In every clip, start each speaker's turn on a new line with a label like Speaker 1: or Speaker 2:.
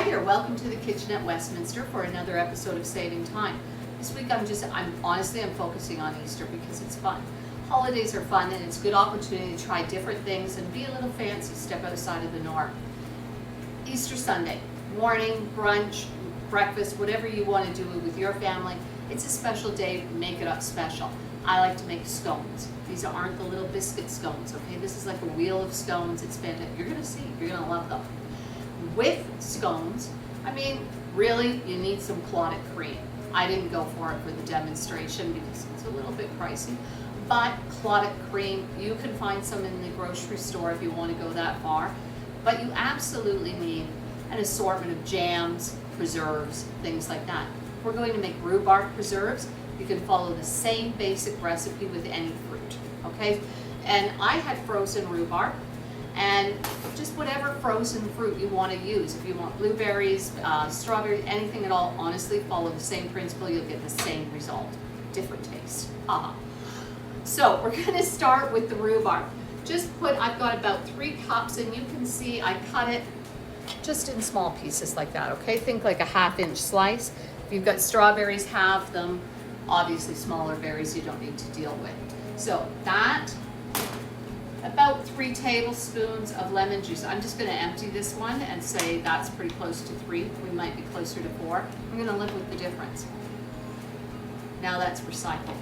Speaker 1: Hi there, welcome to the Kitchen at Westminster for another episode of Saving Time. This week I'm focusing on Easter because it's fun. Holidays are fun and it's a good opportunity to try different things and be a little fancy, step outside of the norm. Easter Sunday, morning, brunch, breakfast, whatever you want to do with your family. It's a special day, make it up special. I like to make scones. These aren't the little biscuit scones, okay? This is like a wheel of scones. It's fantastic. You're gonna see, you're gonna love them. With scones, really, you need some clotted cream. I didn't go for it for the demonstration because it's a little bit pricey, but clotted cream, you can find some in the grocery store if you want to go that far, but you absolutely need an assortment of jams, preserves, things like that. We're going to make rhubarb preserves. You can follow the same basic recipe with any fruit, okay? And I had frozen rhubarb, and just whatever frozen fruit you want to use. If you want blueberries, strawberries, anything at all, honestly, follow the same principle, you'll get the same result. Different taste. So we're going to start with the rhubarb. I've got about 3 cups, and you can see I cut it just in small pieces like that, okay? Think like a 1/2-inch slice. If you've got strawberries, halve them. Obviously, smaller berries you don't need to deal with. So that, about 3 tablespoons of lemon juice. I'm just going to empty this one and say that's pretty close to 3. We might be closer to 4. I'm going to live with the difference. Now that's recyclable.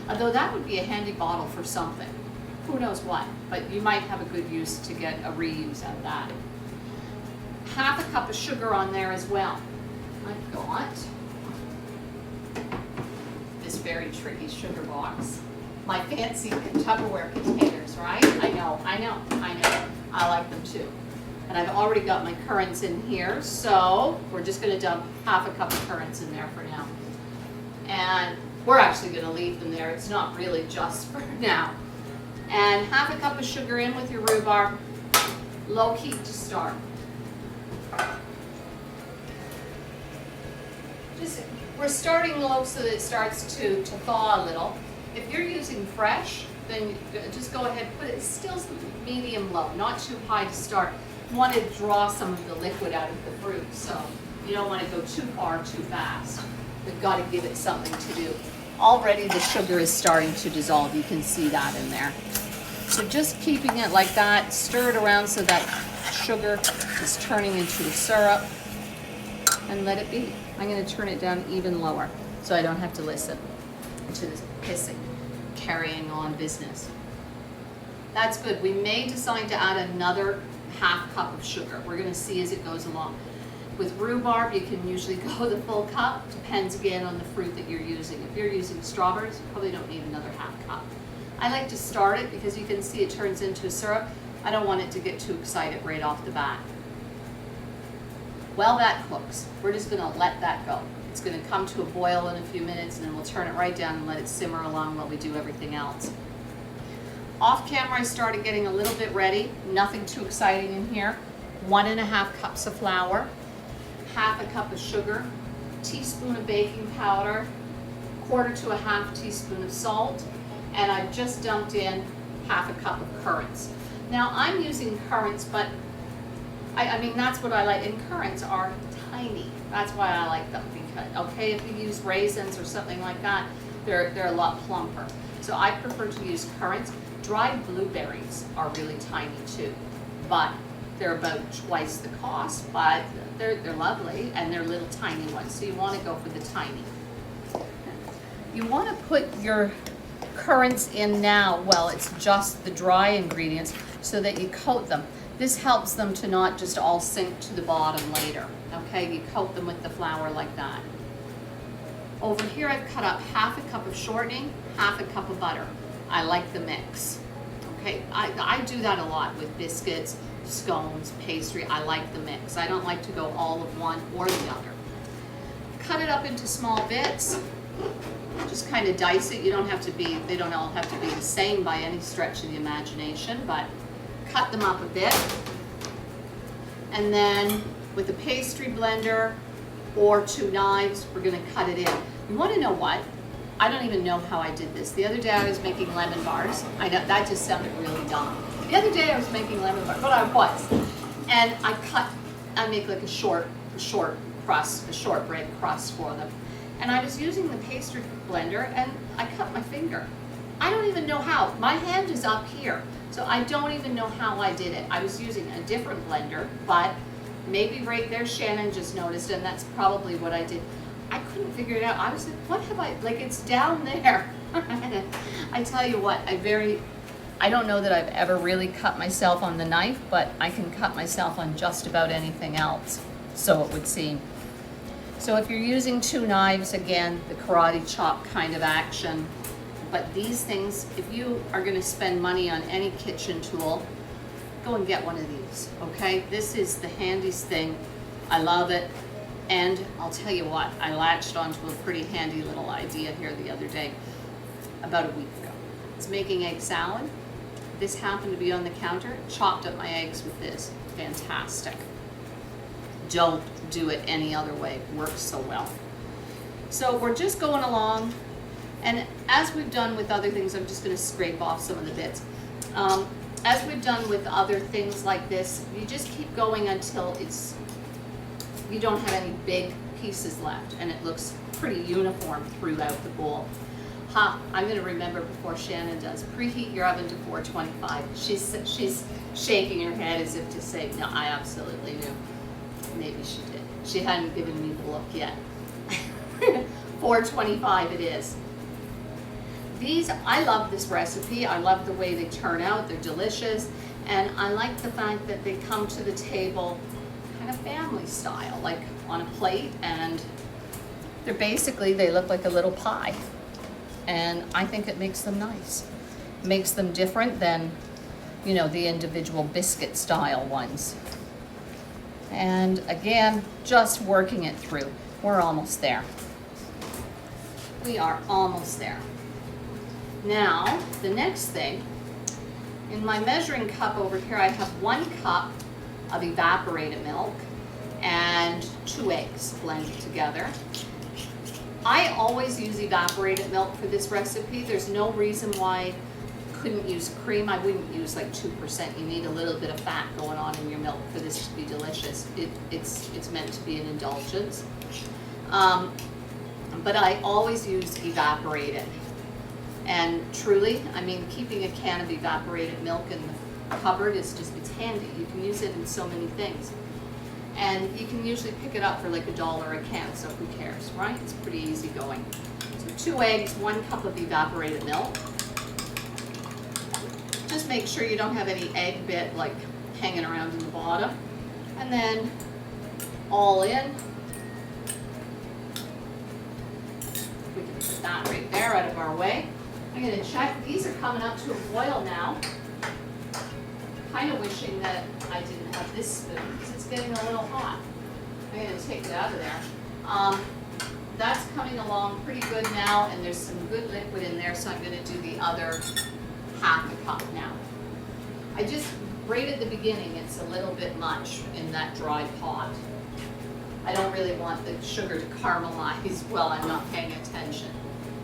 Speaker 1: Although that would be a handy bottle for something. Who knows what, but you might have a good use to get a reuse out of that. 1/2 cup of sugar on there as well. I've got this very tricky sugar box. My fancy Tupperware containers, right? I know. I like them too. And I've already got my currants in here, so we're just gonna dump 1/2 cup of currants in there for now. And we're actually gonna leave them there. It's not really just for now. And 1/2 cup of sugar in with your rhubarb, low heat to start. We're starting low so that it starts to thaw a little. If you're using fresh, then just go ahead, put it still medium low, not too high to start. You want to draw some of the liquid out of the fruit, so you don't want to go too far too fast. We've got to give it something to do. Already the sugar is starting to dissolve. You can see that in there. So just keeping it like that, stir it around so that sugar is turning into a syrup, and let it be. I'm going to turn it down even lower so I don't have to listen to this hissing, carrying on business. That's good. We may decide to add another 1/2 cup of sugar. We're going to see as it goes along. With rhubarb, you can usually go the full cup. Depends again on the fruit that you're using. If you're using strawberries, you probably don't need another 1/2 cup. I like to start it because you can see it turns into a syrup. I don't want it to get too excited right off the bat. While that cooks, we're just going to let that go. It's going to come to a boil in a few minutes, and then we'll turn it right down and let it simmer along while we do everything else. Off camera, I started getting a little bit ready. Nothing too exciting in here. 1½ cups of flour, 1/2 cup of sugar, teaspoon of baking powder, 1/4 to 1/2 teaspoon of salt, and I've just dumped in 1/2 cup of currants. Now I'm using currants, but that's what I like, and currants are tiny. That's why I like them, because, okay, if you use raisins or something like that, they're a lot plumper. So I prefer to use currants. Dried blueberries are really tiny too, but they're about twice the cost, but they're lovely, and they're little tiny ones, so you want to go for the tiny. You want to put your currants in now, well, it's just the dry ingredients, so that you coat them. This helps them to not just all sink to the bottom later, okay? You coat them with the flour like that. Over here I've cut up 1/2 cup of shortening, 1/2 cup of butter. I like the mix, okay? I do that a lot with biscuits, scones, pastry. I like the mix. I don't like to go all of one or the other. Cut it up into small bits. Just kind of dice it. They don't all have to be the same by any stretch of the imagination, but cut them up a bit. And then with a pastry blender or 2 knives, we're going to cut it in. You want to know what? I don't even know how I did this. The other day I was making lemon bars. I know that just sounded really dumb. The other day I was making lemon bars, but I was. And I make like a short a shortbread crust for them. And I was using the pastry blender and I cut my finger. I don't even know how. My hand is up here, so I don't even know how I did it. I was using a different blender, but maybe right there Shannon just noticed, and that's probably what I did. I couldn't figure it out. I was like, what have I, like it's down there. I tell you what, I don't know that I've ever really cut myself on the knife, but I can cut myself on just about anything else, so it would seem. So if you're using two knives, again, the karate chop kind of action. But these things, if you are gonna spend money on any kitchen tool, go and get one of these, okay? This is the handiest thing. I love it. And I'll tell you what, I latched onto a pretty handy little idea here the other day, about a week ago. It's making egg salad. This happened to be on the counter, chopped up my eggs with this. Fantastic. Don't do it any other way, works so well. So we're just going along, and as we've done with other things, I'm just gonna scrape off some of the bits. As we've done with other things like this, you just keep going until you don't have any big pieces left, and it looks pretty uniform throughout the bowl. I'm gonna remember before Shannon does. Preheat your oven to 425. She's shaking her head as if to say, no, I absolutely knew. Maybe she did. She hadn't given me the look yet. 425 it is. These, I love this recipe. I love the way they turn out. They're delicious. And I like the fact that they come to the table kind of family style, like on a plate, and they look like a little pie. And I think it makes them nice. It makes them different than, you know, the individual biscuit style ones. And again, just working it through. We're almost there. We are almost there. Now, the next thing, in my measuring cup over here, I have 1 cup of evaporated milk and 2 eggs blended together. I always use evaporated milk for this recipe. There's no reason why you couldn't use cream. I wouldn't use like 2%. You need a little bit of fat going on in your milk for this to be delicious. It's meant to be an indulgence. But I always use evaporated. And truly, I mean, keeping a can of evaporated milk in the cupboard it's handy. You can use it in so many things. And you can usually pick it up for like $1 a can, so who cares, right? It's pretty easy going. So 2 eggs, 1 cup of evaporated milk. Just make sure you don't have any egg bit like hanging around in the bottom. And then all in. We can put that right there out of our way. I'm gonna check, these are coming up to a boil now. Kind of wishing that I didn't have this spoon because it's getting a little hot. I'm going to take it out of there. That's coming along pretty good now, and there's some good liquid in there, so I'm going to do the other half a cup now. I just, right at the beginning, it's a little bit much in that dry pot. I don't really want the sugar to caramelize while I'm not paying attention.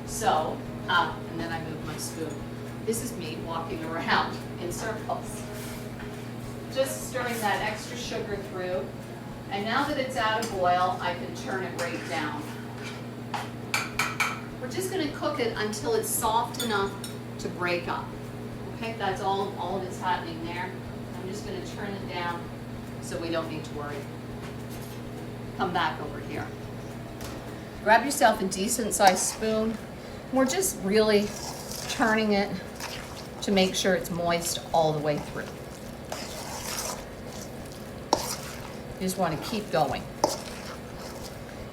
Speaker 1: So, and then I move my spoon. This is me walking around in circles. Just stirring that extra sugar through. And now that it's out of boil, I can turn it right down. We're just gonna cook it until it's soft enough to break up. Okay, that's all of it's happening there. I'm just gonna turn it down so we don't need to worry. Come back over here. Grab yourself a decent sized spoon. We're just really turning it to make sure it's moist all the way through. You just want to keep going.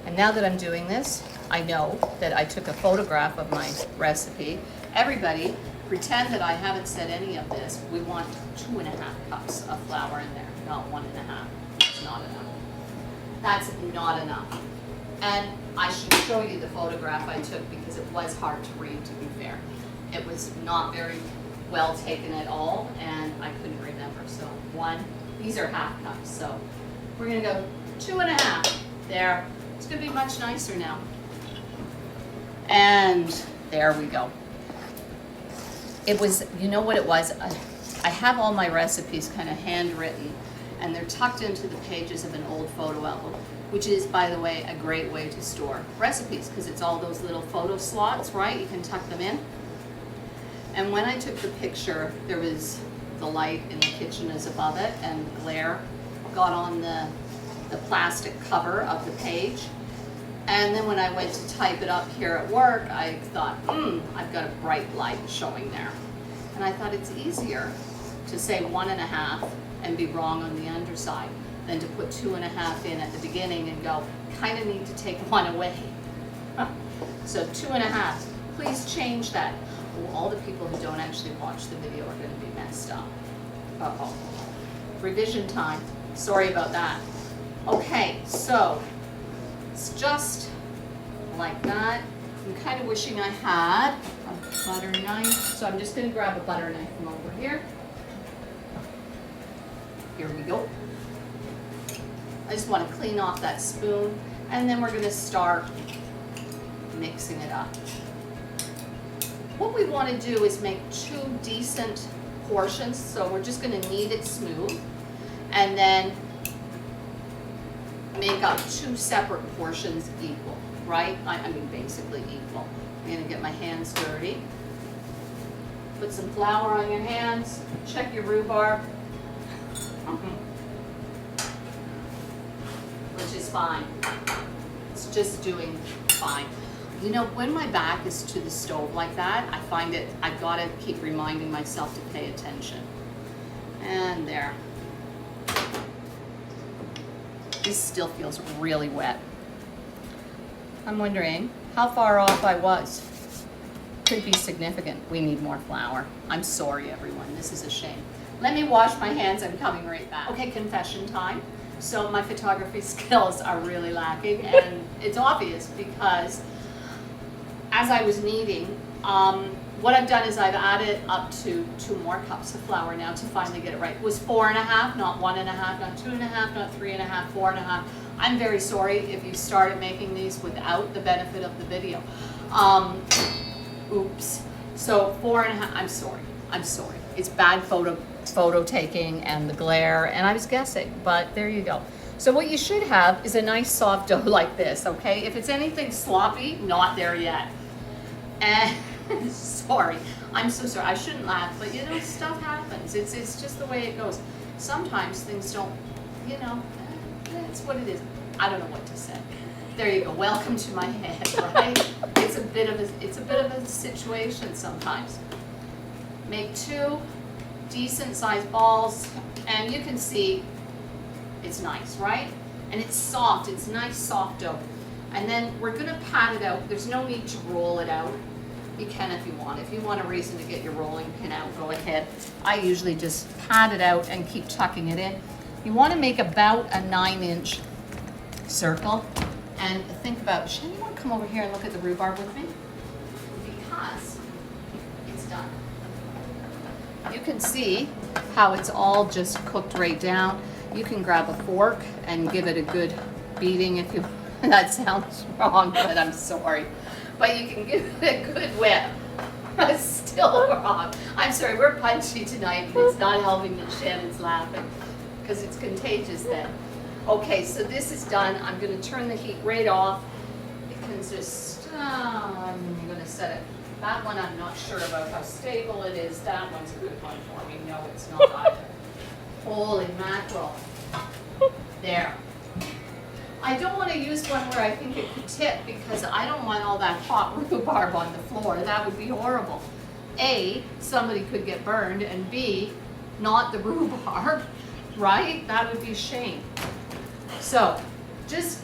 Speaker 1: And now that I'm doing this, I know that I took a photograph of my recipe. Everybody, pretend that I haven't said any of this. We want 2.5 cups of flour in there, not 1.5. That's not enough. That's not enough. And I should show you the photograph I took because it was hard to read, to be fair. It was not very well taken at all, and I couldn't remember. So these are half cups, so we're gonna go 2.5. There, it's gonna be much nicer now. And there we go. It was, you know what it was? I have all my recipes kind of handwritten, and they're tucked into the pages of an old photo album, which is, by the way, a great way to store recipes because it's all those little photo slots, right? You can tuck them in. And when I took the picture, there was the light in the kitchen is above it, and the glare got on the plastic cover of the page. And then when I went to type it up here at work, I thought, I've got a bright light showing there. And I thought it's easier to say 1.5 and be wrong on the underside than to put 2.5 in at the beginning and go, kind of need to take 1 away. So 2.5, please change that. Well, all the people who don't actually watch the video are going to be messed up. Uh-oh. Revision time. Sorry about that. Okay, so it's just like that. I'm kind of wishing I had a butter knife, so I'm just going to grab a butter knife from over here. Here we go. I just want to clean off that spoon, and then we're going to start mixing it up. What we want to do is make 2 decent portions, so we're just going to knead it smooth, and then make up 2 separate portions equal, right? I mean basically equal. I'm going to get my hands dirty. Put some flour on your hands. Check your rhubarb. Which is fine. It's just doing fine. You know, when my back is to the stove like that, I find it, I've got to keep reminding myself to pay attention. And there. This still feels really wet. I'm wondering how far off I was. Could be significant. We need more flour. I'm sorry, everyone. This is a shame. Let me wash my hands. I'm coming right back. Okay, confession time. So my photography skills are really lacking, and it's obvious because as I was kneading, what I've done is I've added up to 2 more cups of flour now to finally get it right. It was 4.5, not 1.5, not 2.5, not 3.5, 4.5. I'm very sorry if you started making these without the benefit of the video. Oops. So 4.5, I'm sorry. It's bad photo taking and the glare, and I was guessing, but there you go. So what you should have is a nice soft dough like this, okay? If it's anything sloppy, not there yet. And sorry, I'm so sorry. I shouldn't laugh, but you know, stuff happens. It's just the way it goes. Sometimes things don't, you know, it's what it is. I don't know what to say. There you go. Welcome to my head, right? It's a bit of a situation sometimes. Make 2 decent sized balls, and you can see it's nice, right? And it's soft. It's nice soft dough. And then we're going to pat it out. There's no need to roll it out. You can if you want. If you want a reason to get your rolling pin out, go ahead. I usually just pat it out and keep tucking it in. You want to make about a 9-inch circle. And think about, Shane, you want to come over here and look at the rhubarb with me? Because it's done. You can see how it's all just cooked right down. You can grab a fork and give it a good beating if you, that sounds wrong, but I'm sorry. But you can give it a good whip. That's still wrong. I'm sorry, we're punchy tonight, and it's not helping that Shannon's laughing because it's contagious then. Okay, so this is done. I'm going to turn the heat right off. It can just, I'm going to set it. That one I'm not sure about how stable it is. That one's a good one for me. No, it's not either. Holy mackerel. There. I don't want to use one where I think it could tip because I don't want all that hot rhubarb on the floor. That would be horrible. A, somebody could get burned, and B, not the rhubarb, right? That would be a shame. So, just,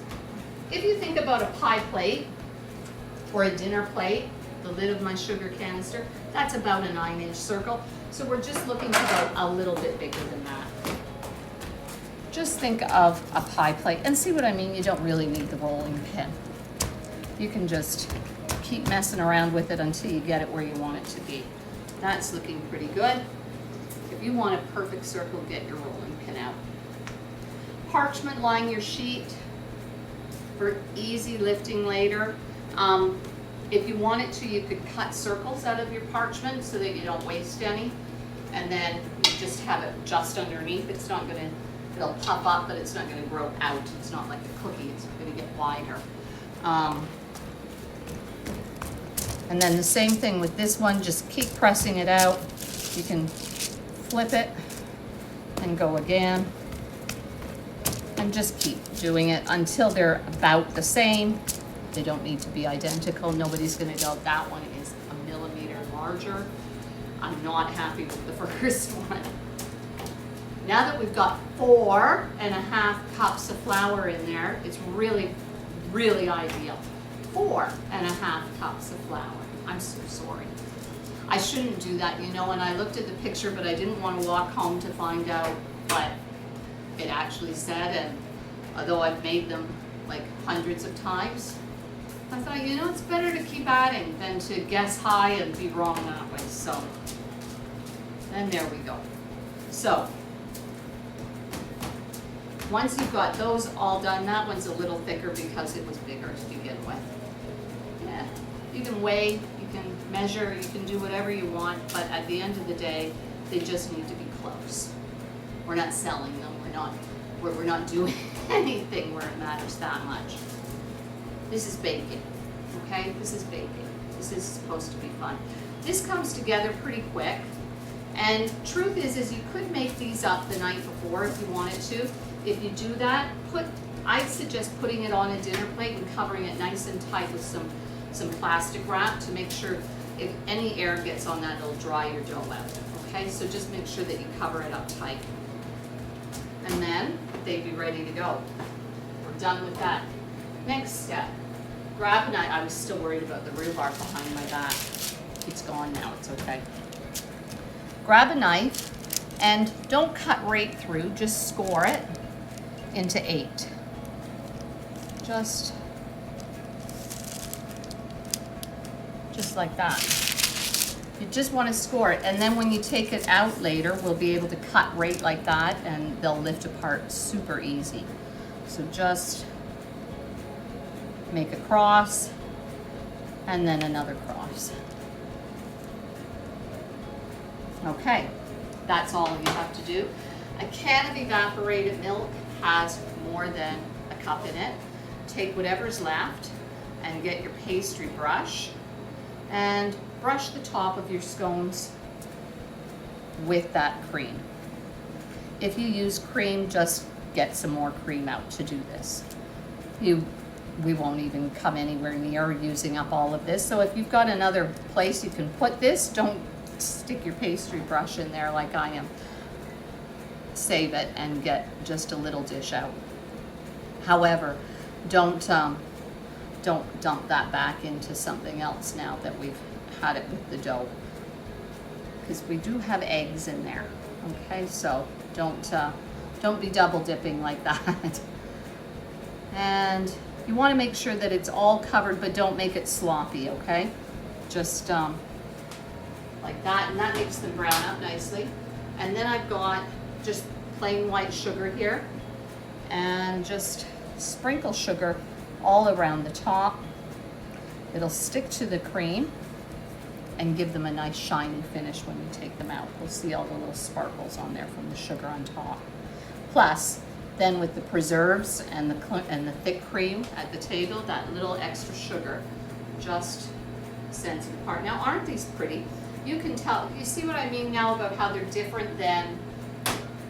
Speaker 1: if you think about a pie plate or a dinner plate, the lid of my sugar canister, that's about a 9-inch circle. So we're just looking to go a little bit bigger than that. Just think of a pie plate, and see what I mean? You don't really need the rolling pin. You can just keep messing around with it until you get it where you want it to be. That's looking pretty good. If you want a perfect circle, get your rolling pin out. Parchment line your sheet for easy lifting later. If you wanted to, you could cut circles out of your parchment so that you don't waste any, and then you just have it just underneath. It's not going to it'll puff up, but it's not gonna grow out. It's not like a cookie, it's gonna get wider. And then the same thing with this one, just keep pressing it out. You can flip it and go again. And just keep doing it until they're about the same. They don't need to be identical. Nobody's gonna go, that one is a millimeter larger. I'm not happy with the first one. Now that we've got 4.5 cups of flour in there, it's really, really ideal. 4.5 cups of flour. I'm so sorry. I shouldn't do that, you know, and I looked at the picture, but I didn't want to walk home to find out what it actually said, and although I've made them like hundreds of times, I thought, you know, it's better to keep adding than to guess high and be wrong that way. So, and there we go. So, once you've got those all done, that one's a little thicker because it was bigger to begin with. Yeah, you can weigh, you can measure, you can do whatever you want, but at the end of the day, they just need to be close. We're not selling them, we're not doing anything where it matters that much. This is baking, okay? This is baking. This is supposed to be fun. This comes together pretty quick, and truth is you could make these up the night before if you wanted to. If you do that, I suggest putting it on a dinner plate and covering it nice and tight with some plastic wrap to make sure if any air gets on that, it'll dry your dough out, okay? So just make sure that you cover it up tight. And then they'd be ready to go. We're done with that. Next step, grab a knife. I was still worried about the rhubarb behind my back. It's gone now, it's okay. Grab a knife and don't cut right through, just score it into 8. Just like that. You just want to score it, and then when you take it out later, we'll be able to cut right like that, and they'll lift apart super easy. So just make a cross, and then another cross. Okay, that's all you have to do. A can of evaporated milk has more than a cup in it. Take whatever's left and get your pastry brush and brush the top of your scones with that cream. If you use cream, just get some more cream out to do this. We won't even come anywhere near using up all of this. So if you've got another place you can put this, don't stick your pastry brush in there like I am. Save it and get just a little dish out. However, don't dump that back into something else now that we've had it with the dough, because we do have eggs in there. Okay, so don't be double dipping like that. And you want to make sure that it's all covered, but don't make it sloppy. Okay, just like that, and that makes them brown up nicely. And then I've got just plain white sugar here, and just sprinkle sugar all around the top. It'll stick to the cream and give them a nice shiny finish when you take them out. We'll see all the little sparkles on there from the sugar on top. Plus, then with the preserves and the thick cream at the table, that little extra sugar just sends it apart. Now, aren't these pretty? You can tell, you see what I mean now about how they're different than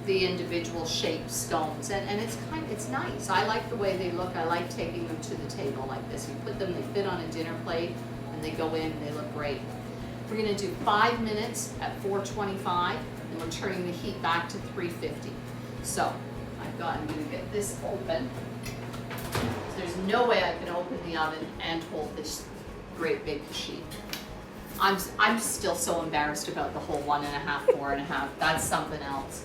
Speaker 1: the individual shaped scones, and it's nice. I like the way they look. I like taking them to the table like this. You put them, they fit on a dinner plate, and they go in and they look great. We're gonna do 5 minutes at 425, and we're turning the heat back to 350. So I'm gonna get this open. There's no way I can open the oven and hold this great big sheet. I'm still so embarrassed about the whole 1.5, 4.5. That's something else.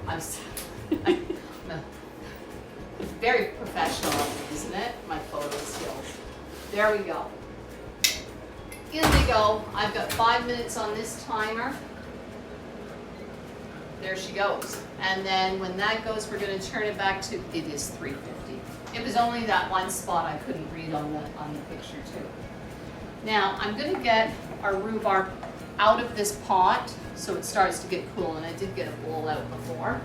Speaker 1: I'm very professional, isn't it? My photo skills. There we go. In we go. I've got 5 minutes on this timer. There she goes. And then when that goes, we're going to turn it back to, it is 350. It was only that one spot I couldn't read on the picture too. Now I'm going to get our rhubarb out of this pot so it starts to get cool, and I did get a bowl out before.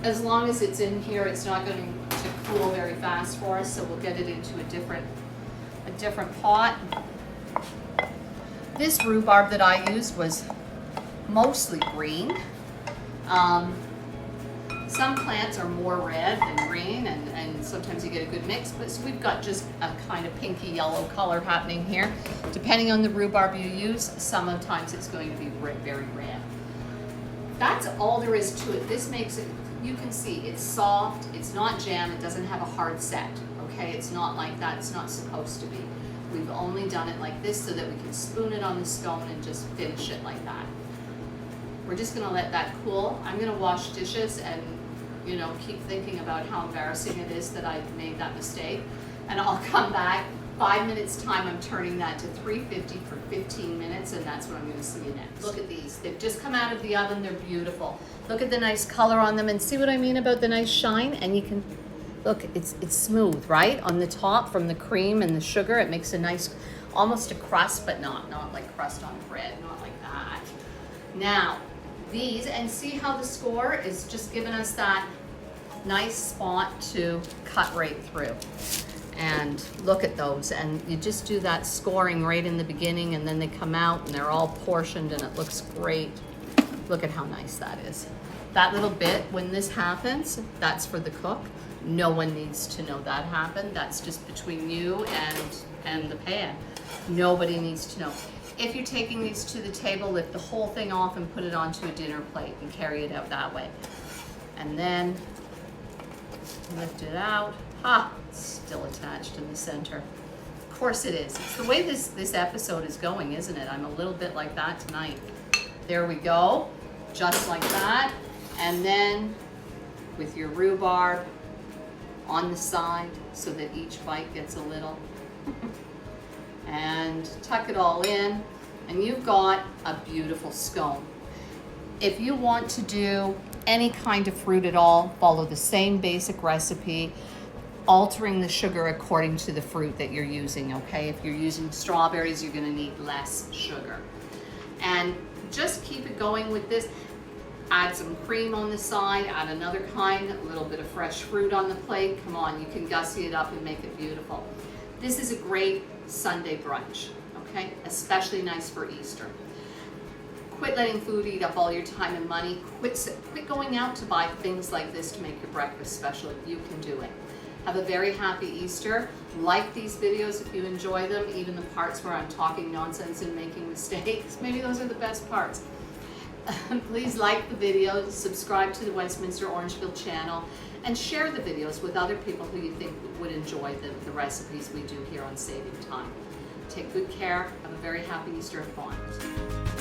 Speaker 1: As long as it's in here, it's not going to cool very fast for us, so we'll get it into a different pot. This rhubarb that I used was mostly green. Some plants are more red than green, and sometimes you get a good mix, but so we've got just a kind of pinky yellow color happening here. Depending on the rhubarb you use, sometimes it's going to be very red. That's all there is to it. This makes it, you can see, it's soft, it's not jam, it doesn't have a hard set, okay? It's not like that, it's not supposed to be. We've only done it like this so that we can spoon it on the scone and just finish it like that. We're just gonna let that cool. I'm gonna wash dishes and, you know, keep thinking about how embarrassing it is that I made that mistake. And I'll come back. 5 minutes time, I'm turning that to 350 for 15 minutes, and that's what I'm gonna see you next. Look at these. They've just come out of the oven. They're beautiful. Look at the nice color on them, and see what I mean about the nice shine? And you can, look, it's smooth, right? On the top from the cream and the sugar, it makes a nice, almost a crust, but not like crust on bread, not like that. Now, these, and see how the score is just giving us that nice spot to cut right through. And look at those, and you just do that scoring right in the beginning, and then they come out and they're all portioned and it looks great. Look at how nice that is. That little bit, when this happens, that's for the cook. No one needs to know that happened. That's just between you and the pan. Nobody needs to know. If you're taking these to the table, lift the whole thing off and put it onto a dinner plate and carry it out that way. And then lift it out. Ah, it's still attached in the center. Of course it is. It's the way this episode is going, isn't it? I'm a little bit like that tonight. There we go, just like that. And then with your rhubarb on the side so that each bite gets a little. And tuck it all in, and you've got a beautiful scone. If you want to do any kind of fruit at all, follow the same basic recipe, altering the sugar according to the fruit that you're using, okay? If you're using strawberries, you're gonna need less sugar. And just keep it going with this. Add some cream on the side, add another kind, a little bit of fresh fruit on the plate. Come on, you can gussy it up and make it beautiful. This is a great Sunday brunch, okay? Especially nice for Easter. Quit letting food eat up all your time and money. Quit going out to buy things like this to make your breakfast special. You can do it. Have a very happy Easter. Like these videos if you enjoy them, even the parts where I'm talking nonsense and making mistakes. Maybe those are the best parts. Please like the video, subscribe to the Westminster Orangeville channel, and share the videos with other people who you think would enjoy the recipes we do here on Saving Time. Take good care. Have a very happy Easter at Scones.